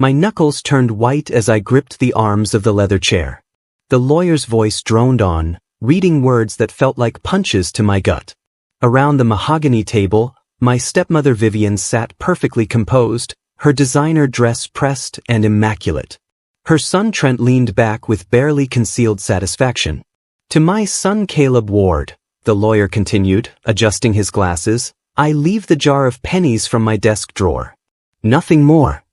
My knuckles turned white as I gripped the arms of the leather chair. The lawyer's voice droned on, reading words that felt like punches to my gut. Around the mahogany table, my stepmother Vivian sat perfectly composed, her designer dress pressed and immaculate. Her son Trent leaned back with barely concealed satisfaction. To my son Caleb Ward, the lawyer continued, adjusting his glasses, I leave the jar of pennies from my desk drawer. Nothing more.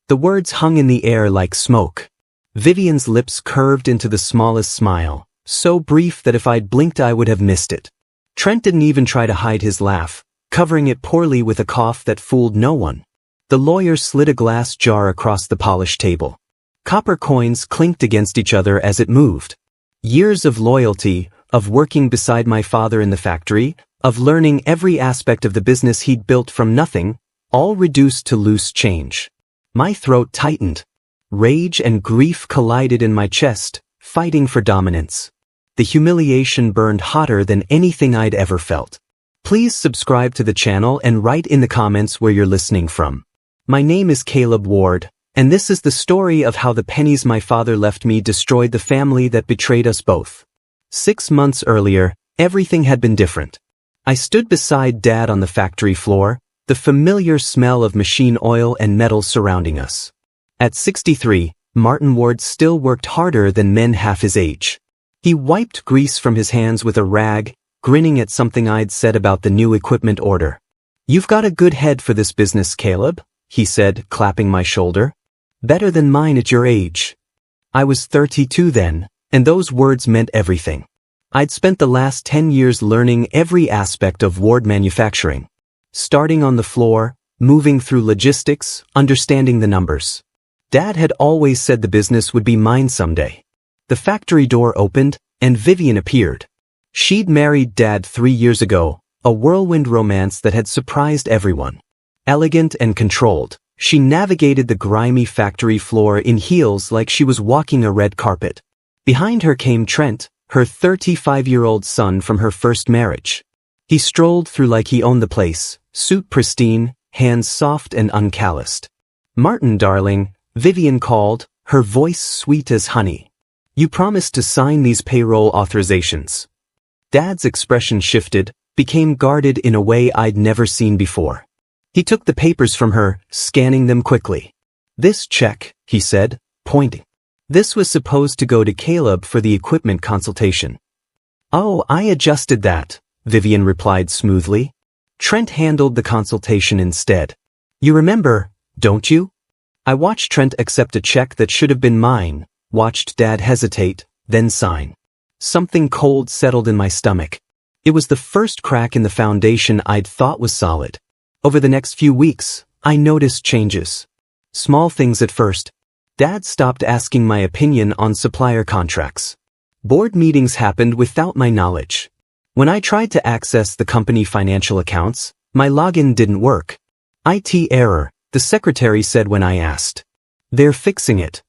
The words hung in the air like smoke. Vivian's lips curved into the smallest smile, so brief that if I'd blinked I would have missed it. Trent didn't even try to hide his laugh, covering it poorly with a cough that fooled no one. The lawyer slid a glass jar across the polished table. Copper coins clinked against each other as it moved. Years of loyalty, of working beside my father in the factory, of learning every aspect of the business he'd built from nothing, all reduced to loose change. My throat tightened. Rage and grief collided in my chest, fighting for dominance. The humiliation burned hotter than anything I'd ever felt. Please subscribe to the channel and write in the comments where you're listening from. My name is Caleb Ward, and this is the story of how the pennies my father left me destroyed the family that betrayed us both. 6 months earlier, everything had been different. I stood beside Dad on the factory floor, the familiar smell of machine oil and metal surrounding us. At 63, Martin Ward still worked harder than men half his age. He wiped grease from his hands with a rag, grinning at something I'd said about the new equipment order. You've got a good head for this business, Caleb, he said, clapping my shoulder. Better than mine at your age. I was 32 then, and those words meant everything. I'd spent the last 10 years learning every aspect of Ward manufacturing. Starting on the floor, moving through logistics, understanding the numbers. Dad had always said the business would be mine someday. The factory door opened, and Vivian appeared. She'd married Dad 3 years ago, a whirlwind romance that had surprised everyone. Elegant and controlled, she navigated the grimy factory floor in heels like she was walking a red carpet. Behind her came Trent, her 35-year-old son from her first marriage. He strolled through like he owned the place, suit pristine, hands soft and uncalloused. Martin, darling, Vivian called, her voice sweet as honey. You promised to sign these payroll authorizations. Dad's expression shifted, became guarded in a way I'd never seen before. He took the papers from her, scanning them quickly. This check, he said, pointing. This was supposed to go to Caleb for the equipment consultation. Oh, I adjusted that, Vivian replied smoothly. Trent handled the consultation instead. You remember, don't you? I watched Trent accept a check that should have been mine, watched Dad hesitate, then sign. Something cold settled in my stomach. It was the first crack in the foundation I'd thought was solid. Over the next few weeks, I noticed changes. Small things at first. Dad stopped asking my opinion on supplier contracts. Board meetings happened without my knowledge. When I tried to access the company financial accounts, my login didn't work. IT error, the secretary said when I asked. They're fixing it.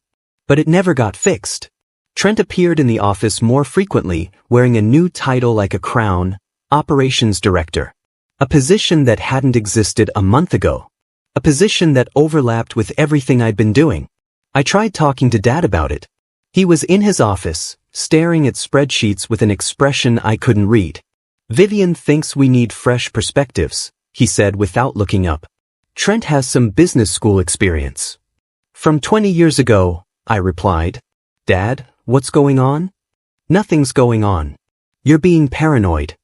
But it never got fixed. Trent appeared in the office more frequently, wearing a new title like a crown, Operations Director. A position that hadn't existed a month ago. A position that overlapped with everything I'd been doing. I tried talking to Dad about it. He was in his office, staring at spreadsheets with an expression I couldn't read. Vivian thinks we need fresh perspectives, he said without looking up. Trent has some business school experience. From 20 years ago, I replied. Dad, what's going on? Nothing's going on. You're being paranoid.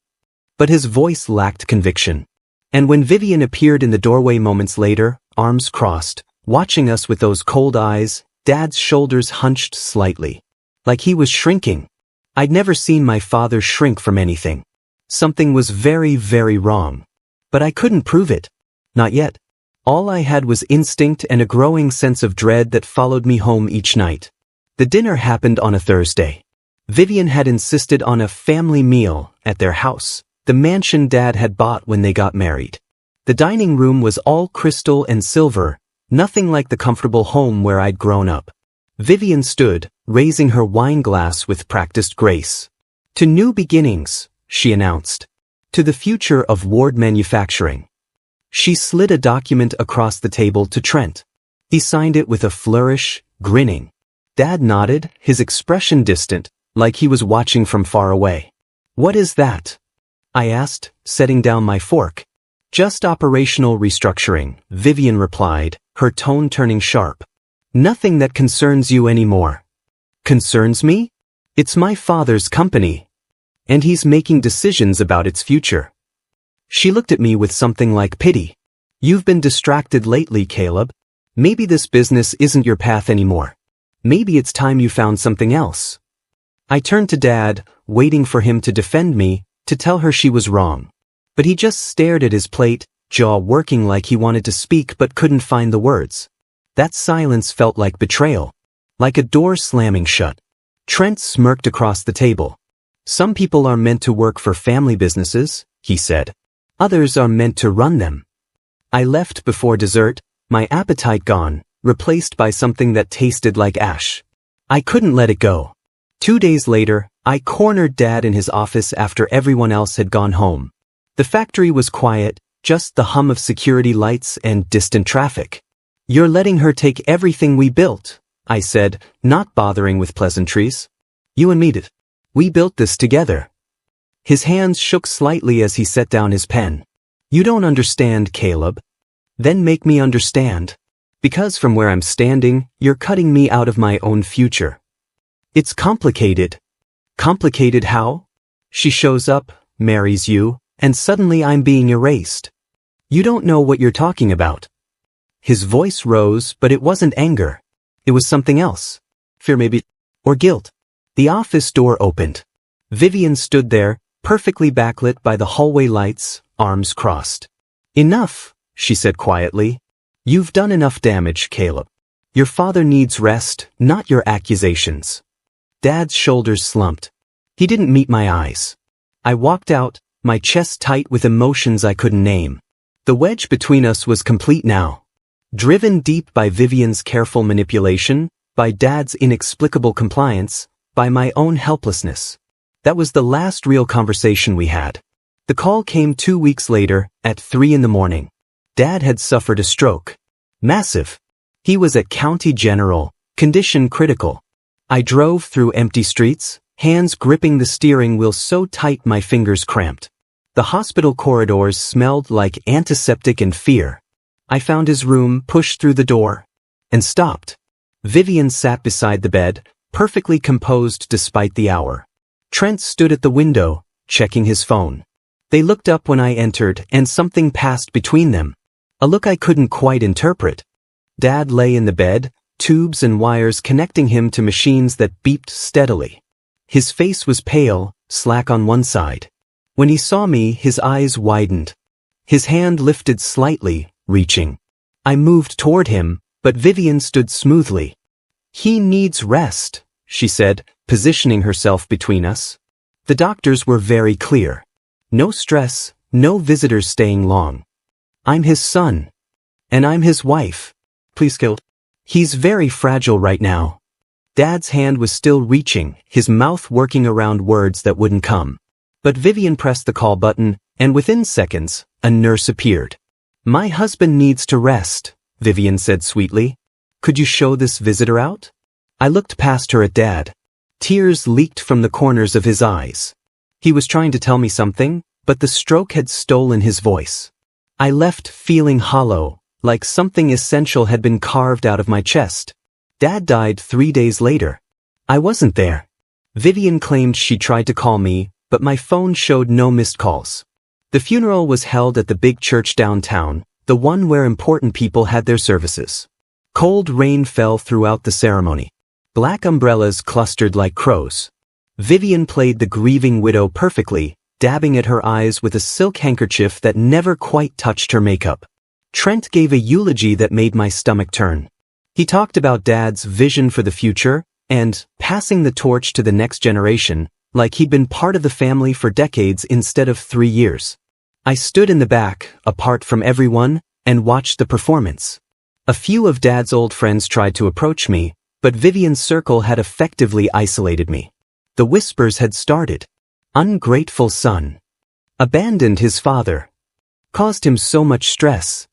But his voice lacked conviction. And when Vivian appeared in the doorway moments later, arms crossed, watching us with those cold eyes, Dad's shoulders hunched slightly. Like he was shrinking. I'd never seen my father shrink from anything. Something was very, very wrong. But I couldn't prove it. Not yet. All I had was instinct and a growing sense of dread that followed me home each night. The dinner happened on a Thursday. Vivian had insisted on a family meal at their house, the mansion Dad had bought when they got married. The dining room was all crystal and silver, nothing like the comfortable home where I'd grown up. Vivian stood, raising her wine glass with practiced grace. To new beginnings, she announced. To the future of Ward Manufacturing. She slid a document across the table to Trent. He signed it with a flourish, grinning. Dad nodded, his expression distant, like he was watching from far away. "What is that?" I asked, setting down my fork. "Just operational restructuring," Vivian replied, her tone turning sharp. "Nothing that concerns you anymore." "Concerns me? It's my father's company. And he's making decisions about its future." She looked at me with something like pity. "You've been distracted lately, Caleb. Maybe this business isn't your path anymore. Maybe it's time you found something else." I turned to Dad, waiting for him to defend me, to tell her she was wrong. But he just stared at his plate, jaw working like he wanted to speak but couldn't find the words. That silence felt like betrayal, like a door slamming shut. Trent smirked across the table. "Some people are meant to work for family businesses," he said. "Others are meant to run them." I left before dessert, my appetite gone, replaced by something that tasted like ash. I couldn't let it go. 2 days later, I cornered Dad in his office after everyone else had gone home. The factory was quiet, just the hum of security lights and distant traffic. "You're letting her take everything we built," I said, not bothering with pleasantries. "You and me did. We built this together." His hands shook slightly as he set down his pen. "You don't understand, Caleb." "Then make me understand. Because from where I'm standing, you're cutting me out of my own future." "It's complicated." "Complicated how?" "She shows up, marries you, and suddenly I'm being erased." "You don't know what you're talking about." His voice rose, but it wasn't anger. It was something else. Fear maybe, or guilt. The office door opened. Vivian stood there, perfectly backlit by the hallway lights, arms crossed. "Enough," she said quietly. "You've done enough damage, Caleb. Your father needs rest, not your accusations." Dad's shoulders slumped. He didn't meet my eyes. I walked out, my chest tight with emotions I couldn't name. The wedge between us was complete now. Driven deep by Vivian's careful manipulation, by Dad's inexplicable compliance, by my own helplessness. That was the last real conversation we had. The call came 2 weeks later, at 3 in the morning. Dad had suffered a stroke. Massive. He was at County General, condition critical. I drove through empty streets, hands gripping the steering wheel so tight my fingers cramped. The hospital corridors smelled like antiseptic and fear. I found his room, pushed through the door, and stopped. Vivian sat beside the bed, perfectly composed despite the hour. Trent stood at the window, checking his phone. They looked up when I entered, and something passed between them. A look I couldn't quite interpret. Dad lay in the bed, tubes and wires connecting him to machines that beeped steadily. His face was pale, slack on one side. When he saw me, his eyes widened. His hand lifted slightly, reaching. I moved toward him, but Vivian stood smoothly. "He needs rest," she said, positioning herself between us. The doctors were very clear. No stress, no visitors staying long. "I'm his son. And I'm his wife. Please kill. He's very fragile right now." Dad's hand was still reaching, his mouth working around words that wouldn't come. But Vivian pressed the call button, and within seconds, a nurse appeared. "My husband needs to rest," Vivian said sweetly. "Could you show this visitor out?" I looked past her at Dad. Tears leaked from the corners of his eyes. He was trying to tell me something, but the stroke had stolen his voice. I left feeling hollow, like something essential had been carved out of my chest. Dad died 3 days later. I wasn't there. Vivian claimed she tried to call me, but my phone showed no missed calls. The funeral was held at the big church downtown, the one where important people had their services. Cold rain fell throughout the ceremony. Black umbrellas clustered like crows. Vivian played the grieving widow perfectly, dabbing at her eyes with a silk handkerchief that never quite touched her makeup. Trent gave a eulogy that made my stomach turn. He talked about Dad's vision for the future, and passing the torch to the next generation, like he'd been part of the family for decades instead of 3 years. I stood in the back, apart from everyone, and watched the performance. A few of Dad's old friends tried to approach me, but Vivian's circle had effectively isolated me. The whispers had started. Ungrateful son. Abandoned his father. Caused him so much stress.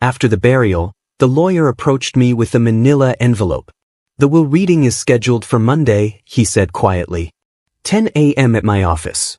After the burial, The lawyer approached me with a manila envelope. "The will reading is scheduled for Monday," he said quietly. 10 a.m. at my office.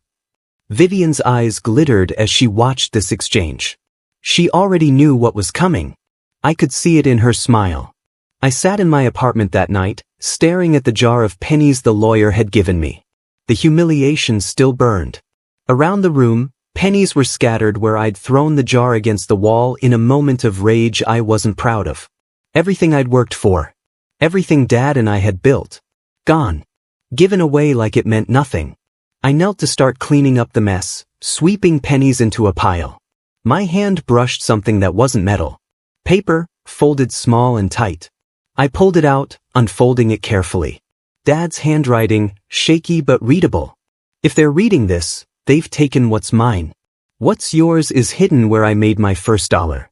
Vivian's eyes glittered as she watched this exchange. She already knew what was coming. I could see it in her smile. I sat in my apartment that night, staring at the jar of pennies the lawyer had given me. The humiliation still burned. Around the room, pennies were scattered where I'd thrown the jar against the wall in a moment of rage I wasn't proud of. Everything I'd worked for. Everything Dad and I had built. Gone. Given away like it meant nothing. I knelt to start cleaning up the mess, sweeping pennies into a pile. My hand brushed something that wasn't metal. Paper, folded small and tight. I pulled it out, unfolding it carefully. Dad's handwriting, shaky but readable. If they're reading this, they've taken what's mine. What's yours is hidden where I made my first dollar.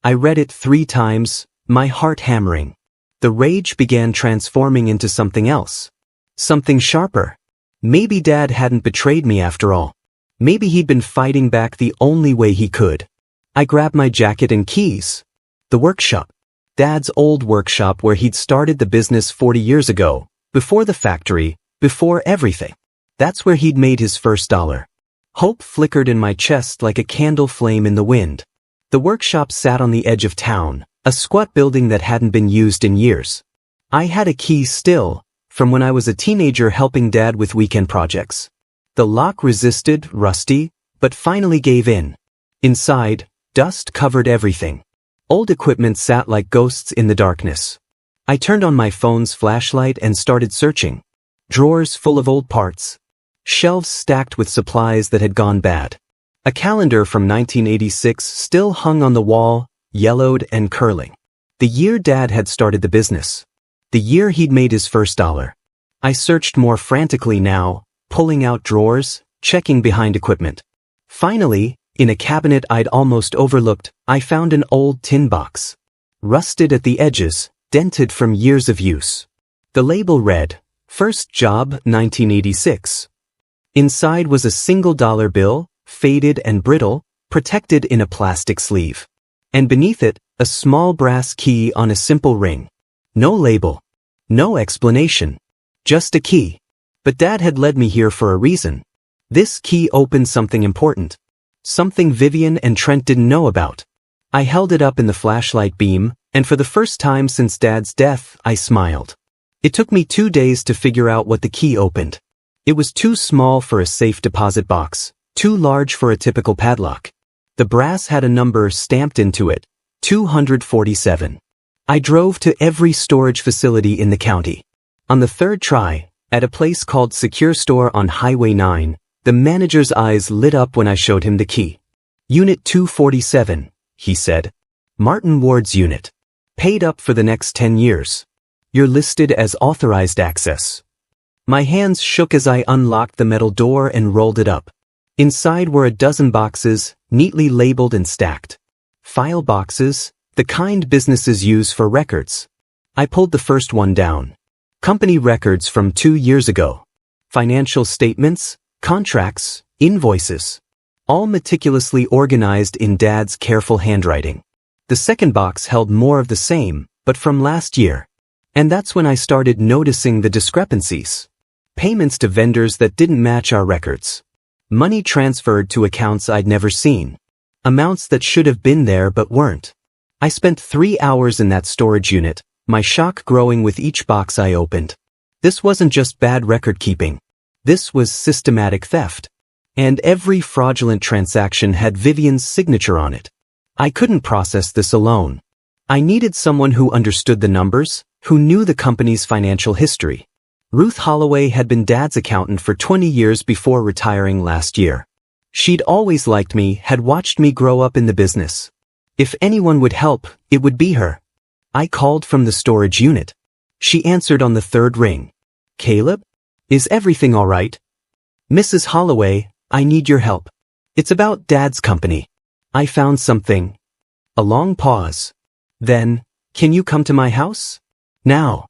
I read it 3 times, my heart hammering. The rage began transforming into something else. Something sharper. Maybe Dad hadn't betrayed me after all. Maybe he'd been fighting back the only way he could. I grabbed my jacket and keys. The workshop. Dad's old workshop where he'd started the business 40 years ago, before the factory, before everything. That's where he'd made his first dollar. Hope flickered in my chest like a candle flame in the wind. The workshop sat on the edge of town, a squat building that hadn't been used in years. I had a key still, from when I was a teenager helping Dad with weekend projects. The lock resisted, rusty, but finally gave in. Inside, dust covered everything. Old equipment sat like ghosts in the darkness. I turned on my phone's flashlight and started searching. Drawers full of old parts. Shelves stacked with supplies that had gone bad. A calendar from 1986 still hung on the wall, yellowed and curling. The year Dad had started the business. The year he'd made his first dollar. I searched more frantically now, pulling out drawers, checking behind equipment. Finally, in a cabinet I'd almost overlooked, I found an old tin box. Rusted at the edges, dented from years of use. The label read, "First Job, 1986. Inside was a single dollar bill, faded and brittle, protected in a plastic sleeve. And beneath it, a small brass key on a simple ring. No label. No explanation. Just a key. But Dad had led me here for a reason. This key opened something important. Something Vivian and Trent didn't know about. I held it up in the flashlight beam, and for the first time since Dad's death, I smiled. It took me 2 days to figure out what the key opened. It was too small for a safe deposit box, too large for a typical padlock. The brass had a number stamped into it, 247. I drove to every storage facility in the county. On the 3rd try, at a place called Secure Store on Highway 9, the manager's eyes lit up when I showed him the key. "Unit 247, he said. "Martin Ward's unit. Paid up for the next 10 years. You're listed as authorized access." My hands shook as I unlocked the metal door and rolled it up. Inside were a dozen boxes, neatly labeled and stacked. File boxes, the kind businesses use for records. I pulled the first one down. Company records from 2 years ago. Financial statements, contracts, invoices. All meticulously organized in Dad's careful handwriting. The second box held more of the same, but from last year. And that's when I started noticing the discrepancies. Payments to vendors that didn't match our records. Money transferred to accounts I'd never seen. Amounts that should have been there but weren't. I spent 3 hours in that storage unit, my shock growing with each box I opened. This wasn't just bad record keeping. This was systematic theft. And every fraudulent transaction had Vivian's signature on it. I couldn't process this alone. I needed someone who understood the numbers, who knew the company's financial history. Ruth Holloway had been Dad's accountant for 20 years before retiring last year. She'd always liked me, had watched me grow up in the business. If anyone would help, it would be her. I called from the storage unit. She answered on the 3rd ring. "Caleb? Is everything all right?" "Mrs. Holloway, I need your help. It's about Dad's company. I found something." A long pause. Then, "Can you come to my house? Now."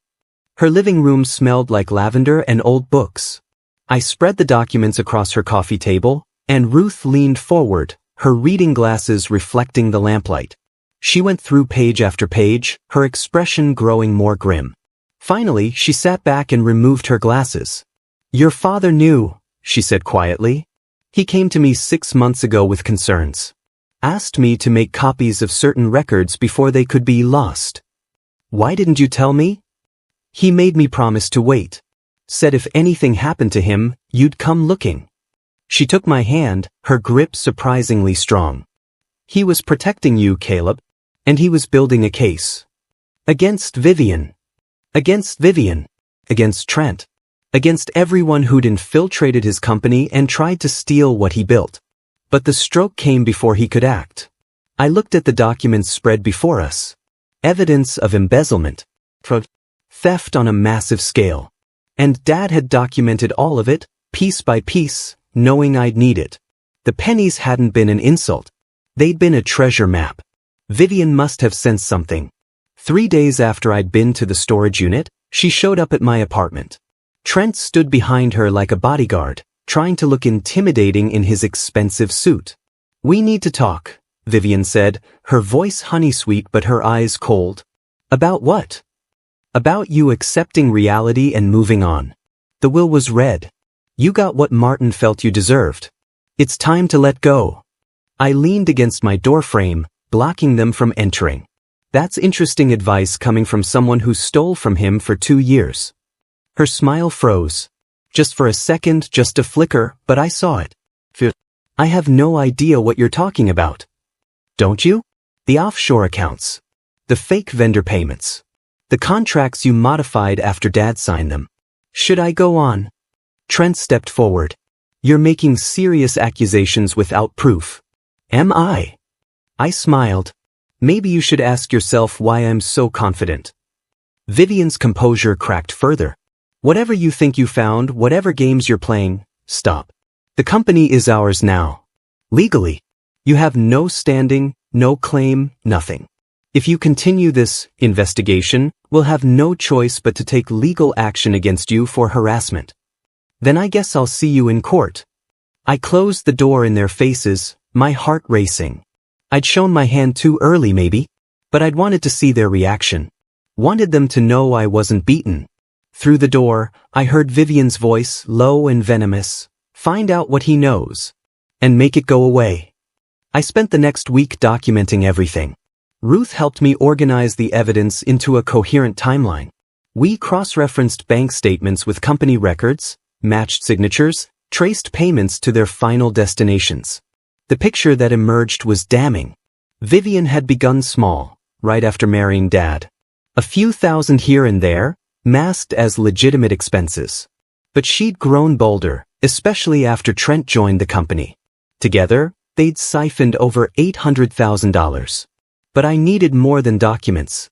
Her living room smelled like lavender and old books. I spread the documents across her coffee table, and Ruth leaned forward, her reading glasses reflecting the lamplight. She went through page after page, her expression growing more grim. Finally, she sat back and removed her glasses. "Your father knew," she said quietly. "He came to me 6 months ago with concerns. Asked me to make copies of certain records before they could be lost. Why didn't you tell me? He made me promise to wait. Said if anything happened to him, you'd come looking." She took my hand, her grip surprisingly strong. "He was protecting you, Caleb. And he was building a case. Against Vivian. Against Vivian. Against Trent. Against everyone who'd infiltrated his company and tried to steal what he built. But the stroke came before he could act. I looked at the documents spread before us. Evidence of embezzlement. Theft on a massive scale. And Dad had documented all of it, piece by piece, knowing I'd need it. The pennies hadn't been an insult. They'd been a treasure map. Vivian must have sensed something. 3 days after I'd been to the storage unit, she showed up at my apartment. Trent stood behind her like a bodyguard, trying to look intimidating in his expensive suit. "We need to talk," Vivian said, her voice honey-sweet but her eyes cold. "About what?" "About you accepting reality and moving on. The will was read. You got what Martin felt you deserved. It's time to let go." I leaned against my doorframe, blocking them from entering. That's interesting advice coming from someone who stole from him for 2 years. Her smile froze. Just for a second, just a flicker, but I saw it. "I have no idea what you're talking about." "Don't you? The offshore accounts. The fake vendor payments. The contracts you modified after Dad signed them. Should I go on?" Trent stepped forward. "You're making serious accusations without proof." "Am I?" I smiled. "Maybe you should ask yourself why I'm so confident." Vivian's composure cracked further. "Whatever you think you found, whatever games you're playing, stop. The company is ours now. Legally. You have no standing, no claim, nothing. If you continue this investigation, we'll have no choice but to take legal action against you for harassment. Then I guess I'll see you in court." I closed the door in their faces, my heart racing. I'd shown my hand too early maybe, but I'd wanted to see their reaction. Wanted them to know I wasn't beaten. Through the door, I heard Vivian's voice, low and venomous. "Find out what he knows. And make it go away." I spent the next week documenting everything. Ruth helped me organize the evidence into a coherent timeline. We cross-referenced bank statements with company records, matched signatures, traced payments to their final destinations. The picture that emerged was damning. Vivian had begun small, right after marrying Dad. A few thousand here and there, masked as legitimate expenses. But she'd grown bolder, especially after Trent joined the company. Together, they'd siphoned over $800,000. But I needed more than documents.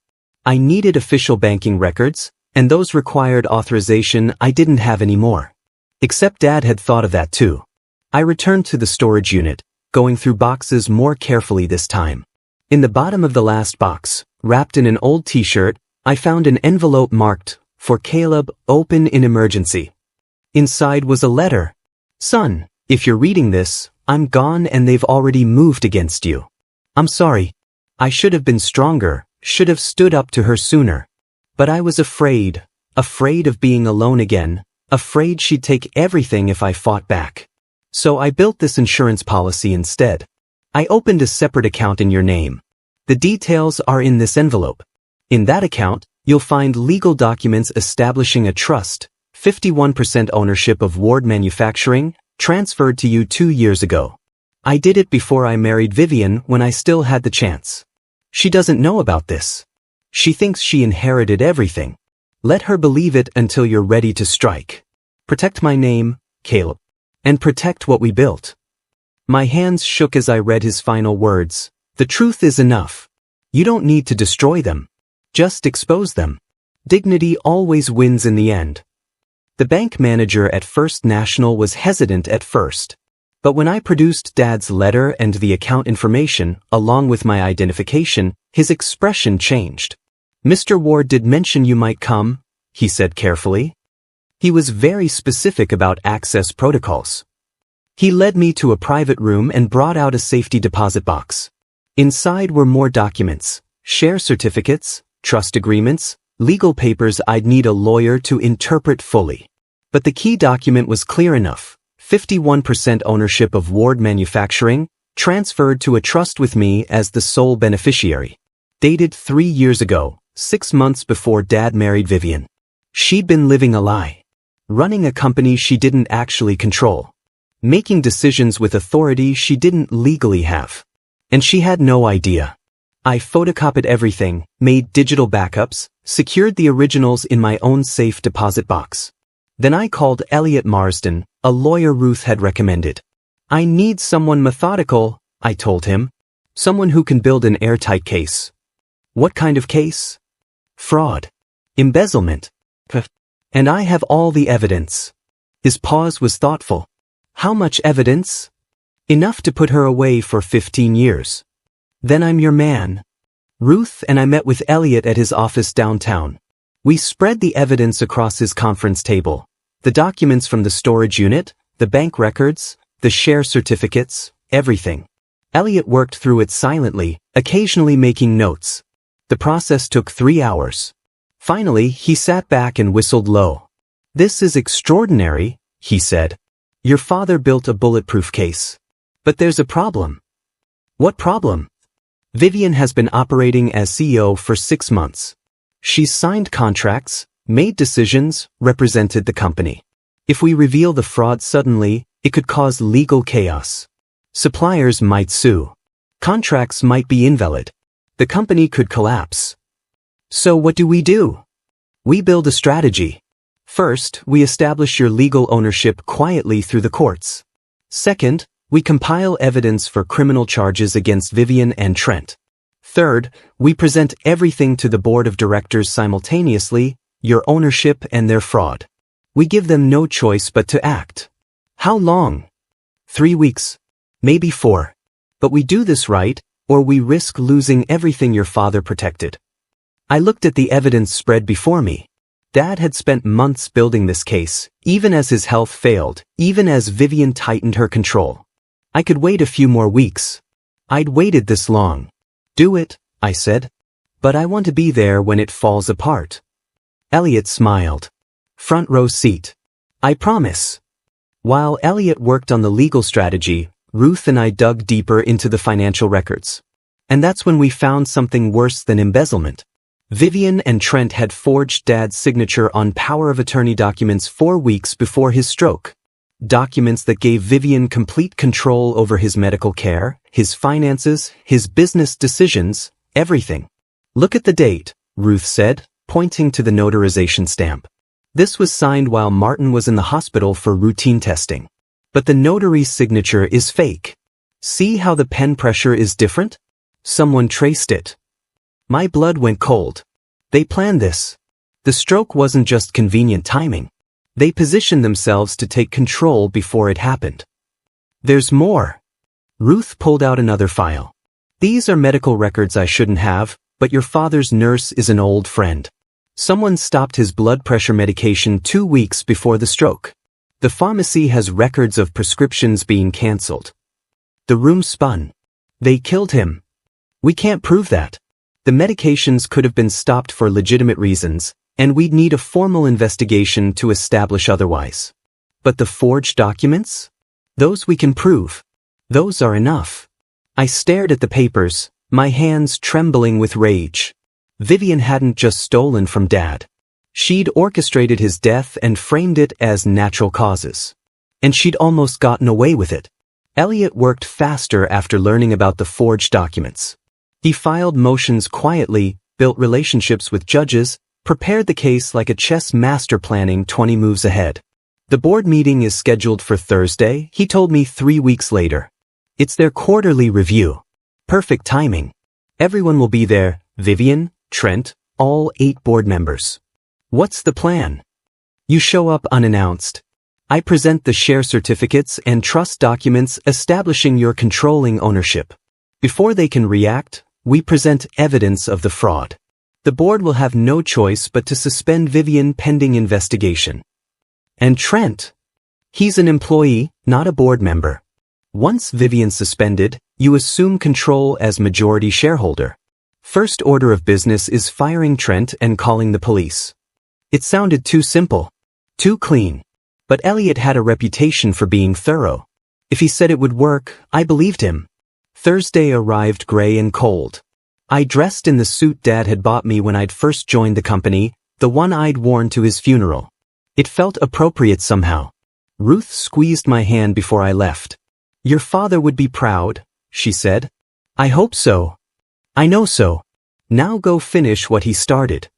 I needed official banking records, and those required authorization I didn't have anymore. Except Dad had thought of that too. I returned to the storage unit, going through boxes more carefully this time. In the bottom of the last box, wrapped in an old t-shirt, I found an envelope marked, "For Caleb, open in emergency." Inside was a letter. "Son, if you're reading this, I'm gone and they've already moved against you. I'm sorry. I should have been stronger, should have stood up to her sooner. But I was afraid of being alone again, afraid she'd take everything if I fought back. So I built this insurance policy instead. I opened a separate account in your name. The details are in this envelope. In that account, you'll find legal documents establishing a trust, 51% ownership of Ward Manufacturing, transferred to you 2 years ago. I did it before I married Vivian when I still had the chance. She doesn't know about this. She thinks she inherited everything. Let her believe it until you're ready to strike. Protect my name, Caleb. And protect what we built." My hands shook as I read his final words. "The truth is enough. You don't need to destroy them. Just expose them. Dignity always wins in the end." The bank manager at First National was hesitant at first. But when I produced Dad's letter and the account information, along with my identification, his expression changed. "Mr. Ward did mention you might come," he said carefully. He was very specific about access protocols. He led me to a private room and brought out a safety deposit box. Inside were more documents, share certificates, trust agreements, legal papers I'd need a lawyer to interpret fully. But the key document was clear enough. 51% ownership of Ward Manufacturing, transferred to a trust with me as the sole beneficiary. Dated 3 years ago, 6 months before Dad married Vivian. She'd been living a lie. Running a company she didn't actually control. Making decisions with authority she didn't legally have. And she had no idea. I photocopied everything, made digital backups, secured the originals in my own safe deposit box. Then I called Elliot Marsden, a lawyer Ruth had recommended. I need someone methodical, I told him. Someone who can build an airtight case. What kind of case? Fraud. Embezzlement. And I have all the evidence. His pause was thoughtful. How much evidence? Enough to put her away for 15 years. Then I'm your man. Ruth and I met with Elliot at his office downtown. We spread the evidence across his conference table. The documents from the storage unit, the bank records, the share certificates, everything. Elliot worked through it silently, occasionally making notes. The process took 3 hours. Finally, he sat back and whistled low. This is extraordinary, he said. Your father built a bulletproof case. But there's a problem. What problem? Vivian has been operating as CEO for 6 months. She's signed contracts, made decisions, represented the company. If we reveal the fraud suddenly, it could cause legal chaos. Suppliers might sue. Contracts might be invalid. The company could collapse. So what do? We build a strategy. First, we establish your legal ownership quietly through the courts. Second, we compile evidence for criminal charges against Vivian and Trent. Third, we present everything to the board of directors simultaneously, your ownership and their fraud. We give them no choice but to act. How long? 3 weeks. Maybe 4. But we do this right, or we risk losing everything your father protected. I looked at the evidence spread before me. Dad had spent months building this case, even as his health failed, even as Vivian tightened her control. I could wait a few more weeks. I'd waited this long. Do it, I said. But I want to be there when it falls apart. Elliot smiled. Front row seat. I promise. While Elliot worked on the legal strategy, Ruth and I dug deeper into the financial records. And that's when we found something worse than embezzlement. Vivian and Trent had forged Dad's signature on power of attorney documents 4 weeks before his stroke. Documents that gave Vivian complete control over his medical care, his finances, his business decisions, everything. Look at the date, Ruth said, pointing to the notarization stamp. This was signed while Martin was in the hospital for routine testing. But the notary's signature is fake. See how the pen pressure is different? Someone traced it. My blood went cold. They planned this. The stroke wasn't just convenient timing. They positioned themselves to take control before it happened. There's more. Ruth pulled out another file. These are medical records I shouldn't have, but your father's nurse is an old friend. Someone stopped his blood pressure medication 2 weeks before the stroke. The pharmacy has records of prescriptions being cancelled. The room spun. They killed him. We can't prove that. The medications could have been stopped for legitimate reasons, and we'd need a formal investigation to establish otherwise. But the forged documents? Those we can prove. Those are enough. I stared at the papers, my hands trembling with rage. Vivian hadn't just stolen from Dad. She'd orchestrated his death and framed it as natural causes. And she'd almost gotten away with it. Elliot worked faster after learning about the forged documents. He filed motions quietly, built relationships with judges, prepared the case like a chess master planning 20 moves ahead. The board meeting is scheduled for Thursday, he told me 3 weeks later. It's their quarterly review. Perfect timing. Everyone will be there, Vivian, Trent, all 8 board members. What's the plan? You show up unannounced. I present the share certificates and trust documents establishing your controlling ownership. Before they can react, we present evidence of the fraud. The board will have no choice but to suspend Vivian pending investigation. And Trent? He's an employee, not a board member. Once Vivian suspended, you assume control as majority shareholder. First order of business is firing Trent and calling the police. It sounded too simple. Too clean. But Elliot had a reputation for being thorough. If he said it would work, I believed him. Thursday arrived gray and cold. I dressed in the suit Dad had bought me when I'd first joined the company, the one I'd worn to his funeral. It felt appropriate somehow. Ruth squeezed my hand before I left. "Your father would be proud," she said. "I hope so. I know so. Now go finish what he started."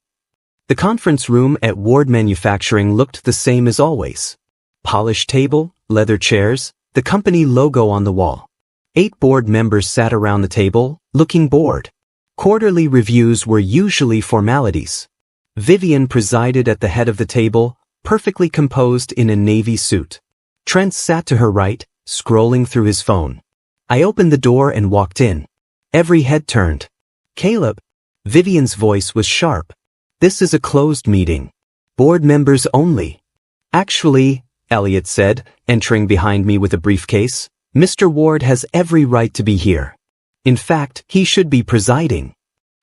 The conference room at Ward Manufacturing looked the same as always. Polished table, leather chairs, the company logo on the wall. 8 board members sat around the table, looking bored. Quarterly reviews were usually formalities. Vivian presided at the head of the table, perfectly composed in a navy suit. Trent sat to her right, scrolling through his phone. I opened the door and walked in. Every head turned. "Caleb." Vivian's voice was sharp. "This is a closed meeting. Board members only." "Actually," Elliot said, entering behind me with a briefcase, "Mr. Ward has every right to be here. In fact, he should be presiding."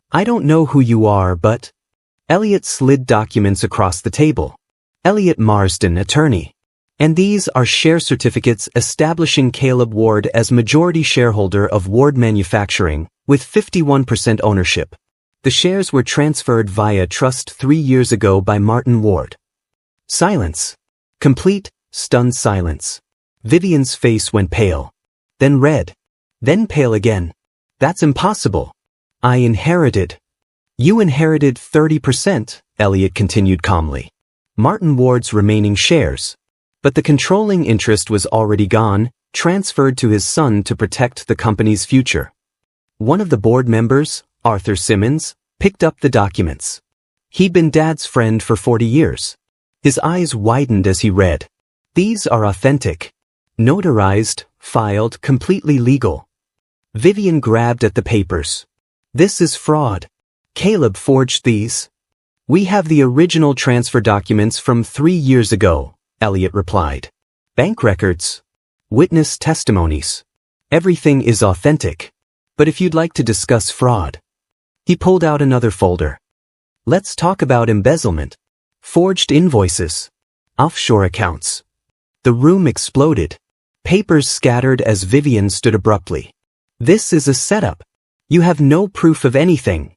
"I don't know who you are, but—" Elliot slid documents across the table. "Elliot Marsden, attorney. And these are share certificates establishing Caleb Ward as majority shareholder of Ward Manufacturing, with 51% ownership. The shares were transferred via trust 3 years ago by Martin Ward." Silence. Complete, stunned silence. Vivian's face went pale. Then red. Then pale again. "That's impossible. I inherited." "You inherited 30%, Elliot continued calmly. "Martin Ward's remaining shares. But the controlling interest was already gone, transferred to his son to protect the company's future." One of the board members, Arthur Simmons, picked up the documents. He'd been Dad's friend for 40 years. His eyes widened as he read. "These are authentic. Notarized, filed, completely legal." Vivian grabbed at the papers. "This is fraud. Caleb forged these." "We have the original transfer documents from 3 years ago," Elliot replied. "Bank records. Witness testimonies. Everything is authentic. But if you'd like to discuss fraud." He pulled out another folder. "Let's talk about embezzlement. Forged invoices. Offshore accounts." The room exploded. Papers scattered as Vivian stood abruptly. "This is a setup. You have no proof of anything."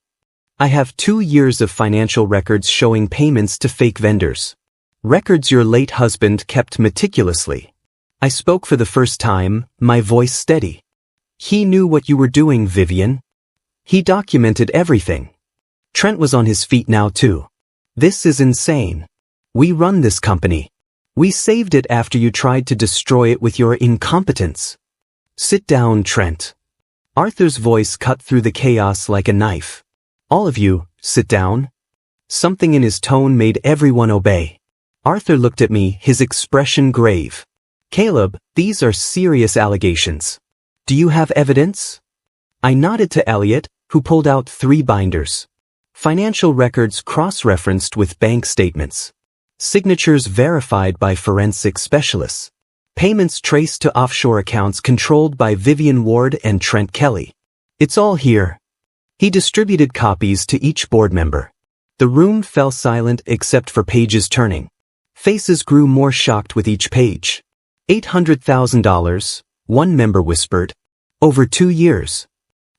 "I have 2 years of financial records showing payments to fake vendors. Records your late husband kept meticulously." I spoke for the first time, my voice steady. "He knew what you were doing, Vivian. He documented everything." Trent was on his feet now too. "This is insane. We run this company. We saved it after you tried to destroy it with your incompetence." "Sit down, Trent." Arthur's voice cut through the chaos like a knife. "All of you, sit down." Something in his tone made everyone obey. Arthur looked at me, his expression grave. "Caleb, these are serious allegations. Do you have evidence?" I nodded to Elliot, who pulled out 3 binders. Financial records cross-referenced with bank statements. Signatures verified by forensic specialists. Payments traced to offshore accounts controlled by Vivian Ward and Trent Kelly. "It's all here." He distributed copies to each board member. The room fell silent except for pages turning. Faces grew more shocked with each page. $800,000, one member whispered. "Over 2 years."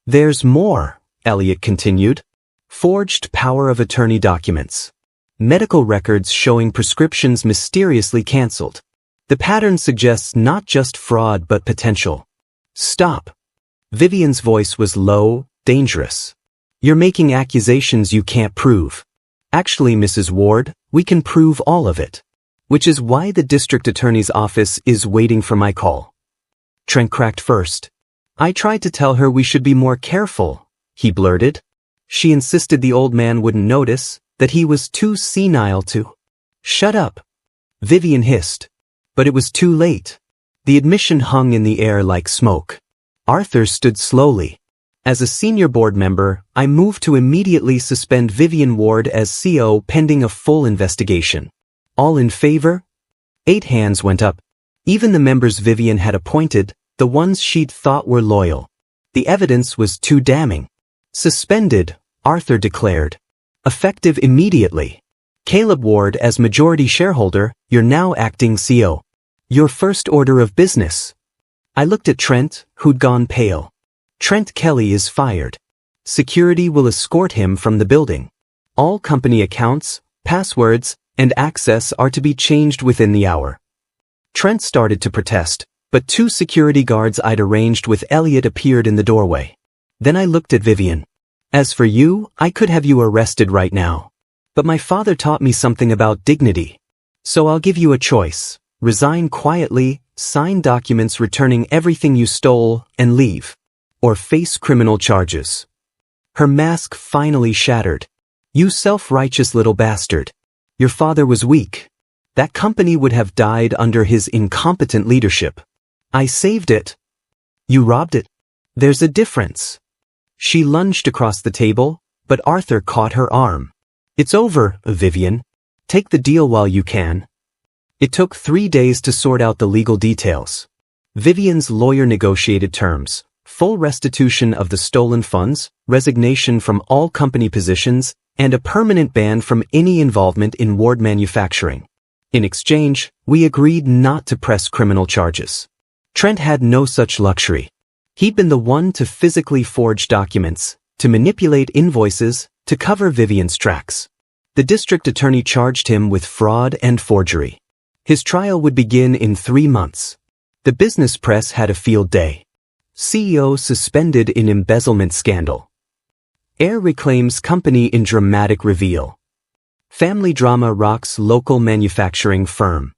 "There's more," Elliot continued. "Forged power of attorney documents. Medical records showing prescriptions mysteriously canceled. The pattern suggests not just fraud but potential." "Stop." Vivian's voice was low, dangerous. "You're making accusations you can't prove." "Actually, Mrs. Ward, we can prove all of it. Which is why the district attorney's office is waiting for my call." Trent cracked first. "I tried to tell her we should be more careful," he blurted. She insisted the old man wouldn't notice, that he was too senile to. "Shut up," Vivian hissed. But it was too late. The admission hung in the air like smoke. Arthur stood slowly. As a senior board member, I moved to immediately suspend Vivian Ward as CO pending a full investigation. All in favor? 8 hands went up. Even the members Vivian had appointed, the ones she'd thought were loyal. The evidence was too damning. Suspended, Arthur declared. Effective immediately. Caleb Ward as majority shareholder, you're now acting CO. Your first order of business. I looked at Trent, who'd gone pale. Trent Kelly is fired. Security will escort him from the building. All company accounts, passwords, and access are to be changed within the hour. Trent started to protest, but 2 security guards I'd arranged with Elliot appeared in the doorway. Then I looked at Vivian. As for you, I could have you arrested right now. But my father taught me something about dignity. So I'll give you a choice. Resign quietly, sign documents returning everything you stole, and leave. Or face criminal charges. Her mask finally shattered. You self-righteous little bastard. Your father was weak. That company would have died under his incompetent leadership. I saved it. You robbed it. There's a difference. She lunged across the table, but Arthur caught her arm. It's over, Vivian. Take the deal while you can. It took 3 days to sort out the legal details. Vivian's lawyer negotiated terms, full restitution of the stolen funds, resignation from all company positions, and a permanent ban from any involvement in Ward manufacturing. In exchange, we agreed not to press criminal charges. Trent had no such luxury. He'd been the one to physically forge documents, to manipulate invoices, to cover Vivian's tracks. The district attorney charged him with fraud and forgery. His trial would begin in 3 months. The business press had a field day. CEO suspended in embezzlement scandal. Heir reclaims company in dramatic reveal. Family drama rocks local manufacturing firm.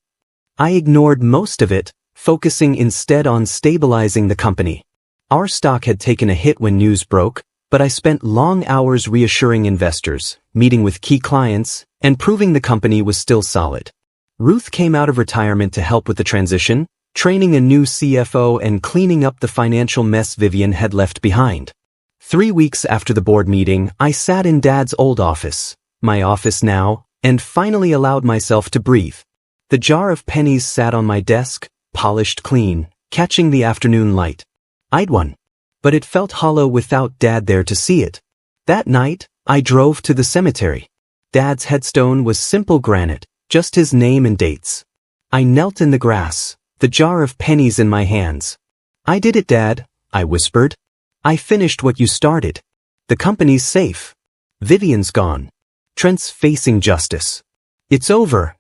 I ignored most of it, focusing instead on stabilizing the company. Our stock had taken a hit when news broke, but I spent long hours reassuring investors, meeting with key clients, and proving the company was still solid. Ruth came out of retirement to help with the transition, training a new CFO and cleaning up the financial mess Vivian had left behind. 3 weeks after the board meeting, I sat in Dad's old office, my office now, and finally allowed myself to breathe. The jar of pennies sat on my desk, polished clean, catching the afternoon light. I'd won. But it felt hollow without Dad there to see it. That night, I drove to the cemetery. Dad's headstone was simple granite, just his name and dates. I knelt in the grass, the jar of pennies in my hands. I did it, Dad, I whispered. I finished what you started. The company's safe. Vivian's gone. Trent's facing justice. It's over.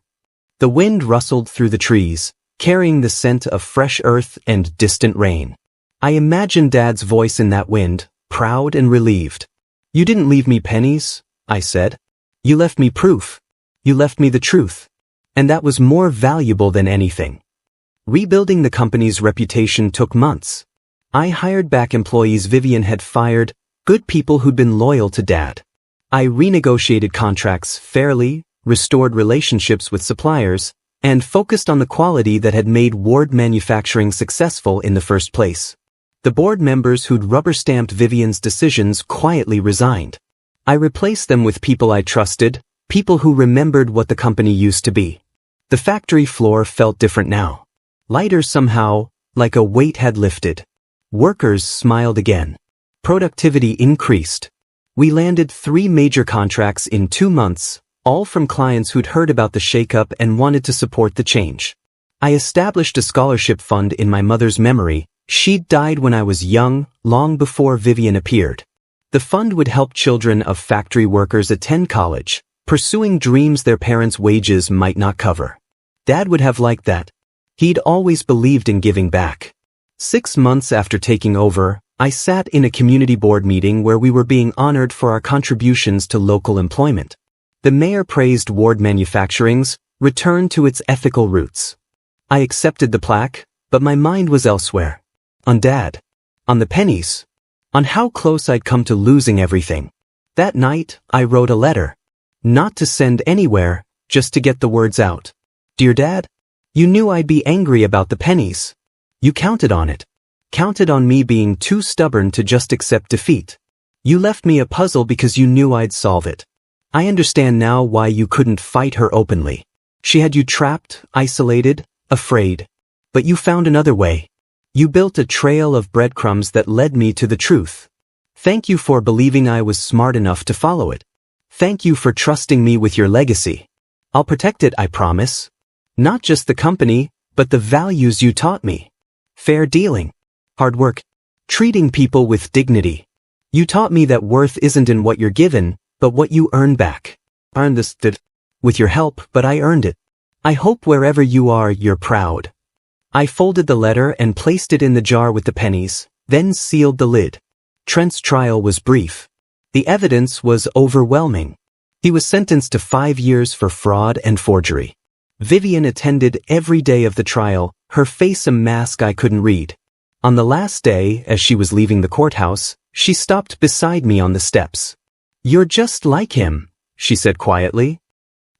The wind rustled through the trees, carrying the scent of fresh earth and distant rain. I imagined Dad's voice in that wind, proud and relieved. You didn't leave me pennies, I said. You left me proof. You left me the truth. And that was more valuable than anything. Rebuilding the company's reputation took months. I hired back employees Vivian had fired, good people who'd been loyal to Dad. I renegotiated contracts fairly, restored relationships with suppliers, and focused on the quality that had made Ward Manufacturing successful in the first place. The board members who'd rubber-stamped Vivian's decisions quietly resigned. I replaced them with people I trusted, people who remembered what the company used to be. The factory floor felt different now. Lighter somehow, like a weight had lifted. Workers smiled again. Productivity increased. We landed 3 major contracts in 2 months, all from clients who'd heard about the shakeup and wanted to support the change. I established a scholarship fund in my mother's memory. She'd died when I was young, long before Vivian appeared. The fund would help children of factory workers attend college, pursuing dreams their parents' wages might not cover. Dad would have liked that. He'd always believed in giving back. 6 months after taking over, I sat in a community board meeting where we were being honored for our contributions to local employment. The mayor praised Ward Manufacturing's return to its ethical roots. I accepted the plaque, but my mind was elsewhere. On Dad. On the pennies. On how close I'd come to losing everything. That night, I wrote a letter. Not to send anywhere, just to get the words out. Dear Dad, you knew I'd be angry about the pennies. You counted on it. Counted on me being too stubborn to just accept defeat. You left me a puzzle because you knew I'd solve it. I understand now why you couldn't fight her openly. She had you trapped, isolated, afraid. But you found another way. You built a trail of breadcrumbs that led me to the truth. Thank you for believing I was smart enough to follow it. Thank you for trusting me with your legacy. I'll protect it, I promise. Not just the company, but the values you taught me. Fair dealing. Hard work. Treating people with dignity. You taught me that worth isn't in what you're given, but what you earn back. I earned this with your help, but I earned it. I hope wherever you are, you're proud. I folded the letter and placed it in the jar with the pennies, then sealed the lid. Trent's trial was brief. The evidence was overwhelming. He was sentenced to 5 years for fraud and forgery. Vivian attended every day of the trial, her face a mask I couldn't read. On the last day, as she was leaving the courthouse, she stopped beside me on the steps. "You're just like him," she said quietly.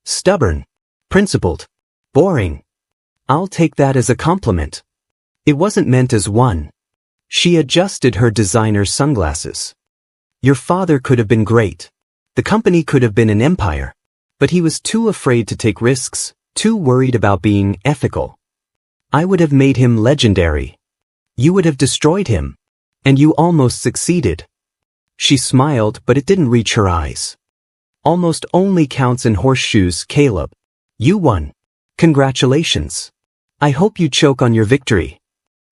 "Stubborn. Principled. Boring. I'll take that as a compliment." It wasn't meant as one. She adjusted her designer sunglasses. "Your father could have been great. The company could have been an empire. But he was too afraid to take risks, too worried about being ethical. I would have made him legendary. You would have destroyed him. And you almost succeeded." She smiled, but it didn't reach her eyes. "Almost only counts in horseshoes, Caleb. You won. Congratulations. I hope you choke on your victory."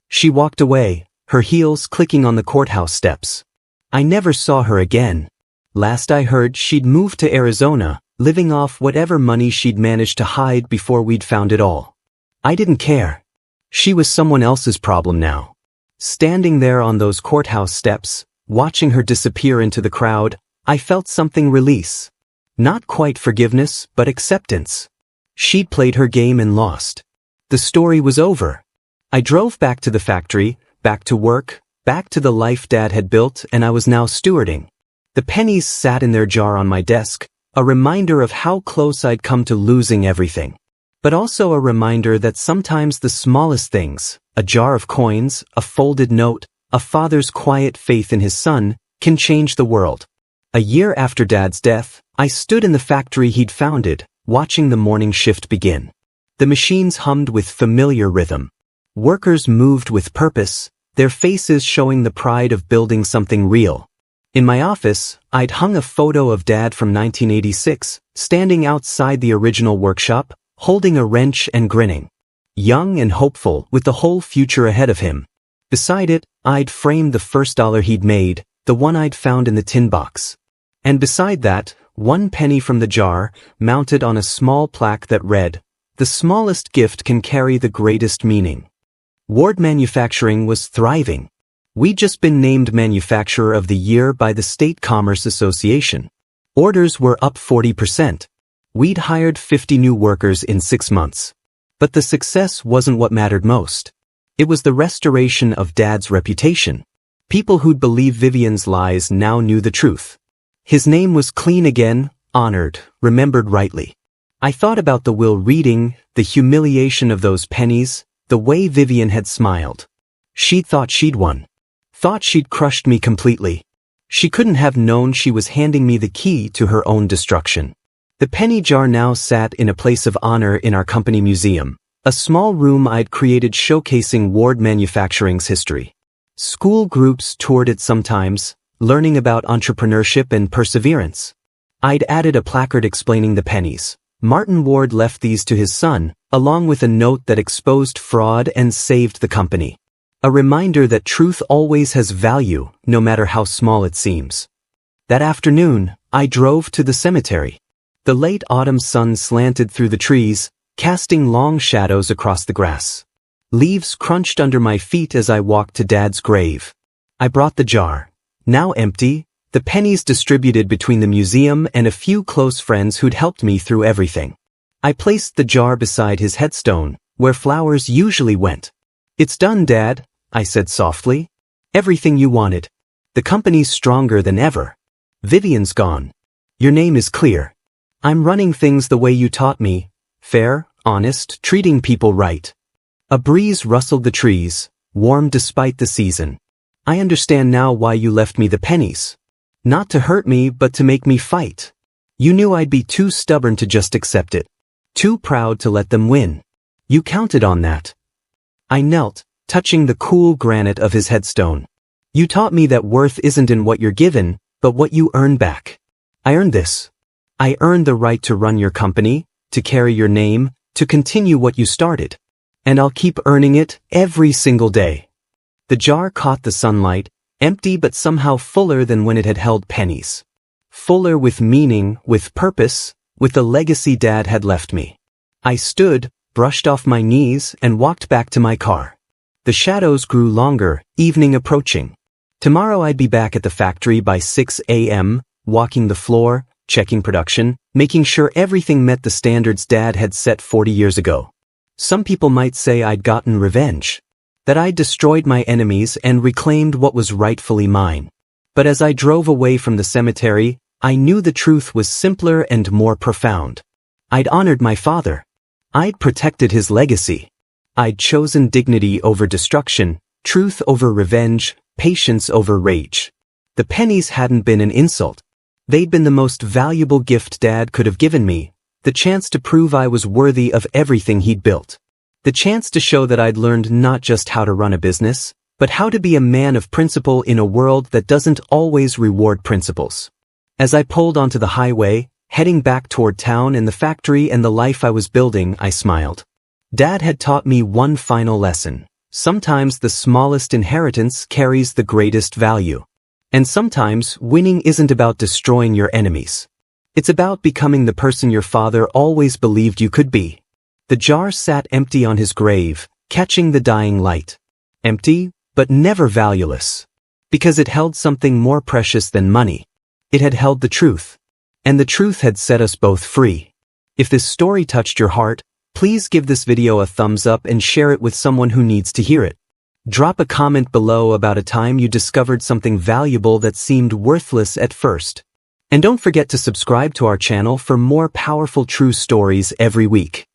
She walked away, her heels clicking on the courthouse steps. I never saw her again. Last I heard, she'd moved to Arizona, living off whatever money she'd managed to hide before we'd found it all. I didn't care. She was someone else's problem now. Standing there on those courthouse steps, watching her disappear into the crowd, I felt something release. Not quite forgiveness, but acceptance. She'd played her game and lost. The story was over. I drove back to the factory, back to work, back to the life Dad had built and I was now stewarding. The pennies sat in their jar on my desk, a reminder of how close I'd come to losing everything. But also a reminder that sometimes the smallest things, a jar of coins, a folded note, a father's quiet faith in his son, can change the world. A year after Dad's death, I stood in the factory he'd founded, watching the morning shift begin. The machines hummed with familiar rhythm. Workers moved with purpose, their faces showing the pride of building something real. In my office, I'd hung a photo of Dad from 1986, standing outside the original workshop, holding a wrench and grinning. Young and hopeful, with the whole future ahead of him. Beside it, I'd framed the first dollar he'd made, the one I'd found in the tin box. And beside that, 1 penny from the jar, mounted on a small plaque that read, "The smallest gift can carry the greatest meaning." Ward Manufacturing was thriving. We'd just been named Manufacturer of the Year by the State Commerce Association. Orders were up 40%. We'd hired 50 new workers in 6 months. But the success wasn't what mattered most. It was the restoration of Dad's reputation. People who'd believed Vivian's lies now knew the truth. His name was clean again, honored, remembered rightly. I thought about the will reading, the humiliation of those pennies, the way Vivian had smiled. She'd thought she'd won. Thought she'd crushed me completely. She couldn't have known she was handing me the key to her own destruction. The penny jar now sat in a place of honor in our company museum, a small room I'd created showcasing Ward Manufacturing's history. School groups toured it sometimes, learning about entrepreneurship and perseverance. I'd added a placard explaining the pennies. Martin Ward left these to his son, along with a note that exposed fraud and saved the company. A reminder that truth always has value, no matter how small it seems. That afternoon, I drove to the cemetery. The late autumn sun slanted through the trees, casting long shadows across the grass. Leaves crunched under my feet as I walked to Dad's grave. I brought the jar. Now empty, the pennies distributed between the museum and a few close friends who'd helped me through everything. I placed the jar beside his headstone, where flowers usually went. "It's done, Dad," I said softly. "Everything you wanted. The company's stronger than ever. Vivian's gone. Your name is clear. I'm running things the way you taught me. Fair, honest, treating people right." A breeze rustled the trees, warm despite the season. "I understand now why you left me the pennies. Not to hurt me, but to make me fight. You knew I'd be too stubborn to just accept it. Too proud to let them win. You counted on that." I knelt, touching the cool granite of his headstone. You taught me that worth isn't in what you're given, but what you earn back. I earned this. I earned the right to run your company, to carry your name, to continue what you started. And I'll keep earning it every single day. The jar caught the sunlight, empty but somehow fuller than when it had held pennies. Fuller with meaning, with purpose, with the legacy Dad had left me. I stood, brushed off my knees, and walked back to my car. The shadows grew longer, evening approaching. Tomorrow I'd be back at the factory by 6 a.m., walking the floor, checking production, making sure everything met the standards Dad had set 40 years ago. Some people might say I'd gotten revenge, that I'd destroyed my enemies and reclaimed what was rightfully mine. But as I drove away from the cemetery, I knew the truth was simpler and more profound. I'd honored my father. I'd protected his legacy. I'd chosen dignity over destruction, truth over revenge, patience over rage. The pennies hadn't been an insult. They'd been the most valuable gift Dad could have given me, the chance to prove I was worthy of everything he'd built. The chance to show that I'd learned not just how to run a business, but how to be a man of principle in a world that doesn't always reward principles. As I pulled onto the highway, heading back toward town and the factory and the life I was building, I smiled. Dad had taught me one final lesson. Sometimes the smallest inheritance carries the greatest value. And sometimes winning isn't about destroying your enemies. It's about becoming the person your father always believed you could be. The jar sat empty on his grave, catching the dying light. Empty, but never valueless. Because it held something more precious than money. It had held the truth. And the truth had set us both free. If this story touched your heart, please give this video a thumbs up and share it with someone who needs to hear it. Drop a comment below about a time you discovered something valuable that seemed worthless at first. And don't forget to subscribe to our channel for more powerful true stories every week.